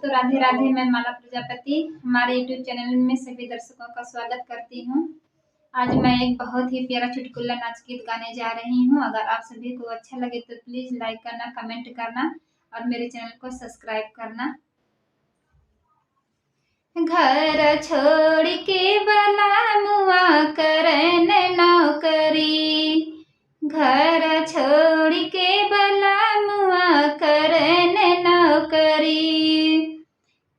तो राधे राधे। मैं माला प्रजापति हमारे यूट्यूब चैनल में सभी दर्शकों का स्वागत करती हूँ। आज मैं एक बहुत ही प्यारा चुटकुला नाच गीत गाने जा रही हूँ। अगर आप सभी को अच्छा लगे तो प्लीज लाइक करना, कमेंट करना और मेरे चैनल को सब्सक्राइब करना। घर छोड़ के बलामुआ करन नौकरी, घर छोड़ के बलामुआ करन नौकरी,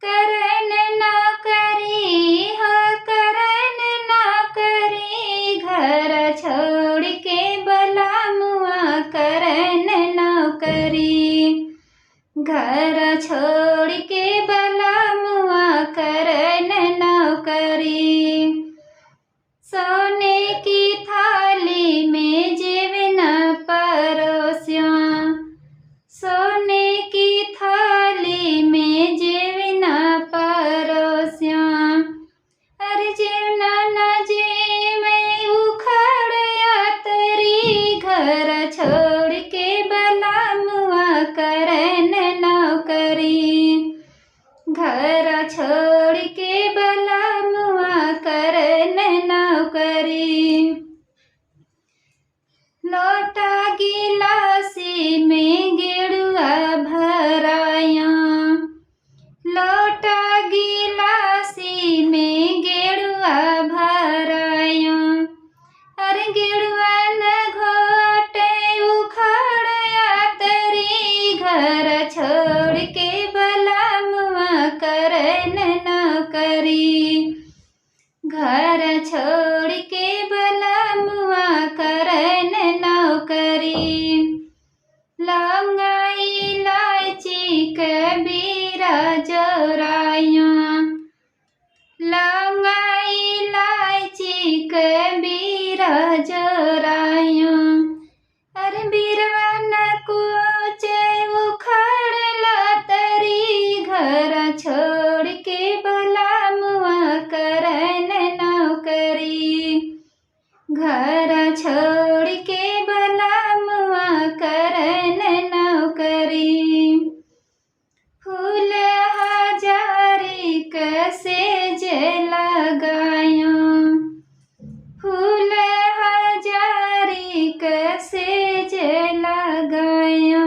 करन नौकरी हो करन नौकरी, घर छोड़ के बलामुआ करन नौकरी, घर छोड़ के बलामुआ करन नौकरी। सोने की थाली में जेवना परोसिया, सोने की थाली में जेवना परोसिया, अरे जेवना न जे मैं उखड़या तरी, घर छोड़ के बलामुआ करन नौकरी, घर छोड़ के बलामुआ करन नौकरी। लोटा गिलासी में गेड़ुआ भराया, लोटा गिलासी में गेड़ुआ भराया, अरे गेड़ुआ न घोटे उखड़या तरी, घर छोड़ के बलामुआ करन नौकरी, घर छोड़ के बलामुआ करन नौकरी। लौंगा इलायची कबीरा जोराया, लौंगा इलायची कबीरा जोराया, अरे बीरवा न कुचे उखड़ला तरी, घर छोड़ के बलामुआ करन नौकरी, घर छोड़ के बलामुआ करन नौकरी। फूल हजारी कसेज लगाया, फूल हजारी कसेज लगाया,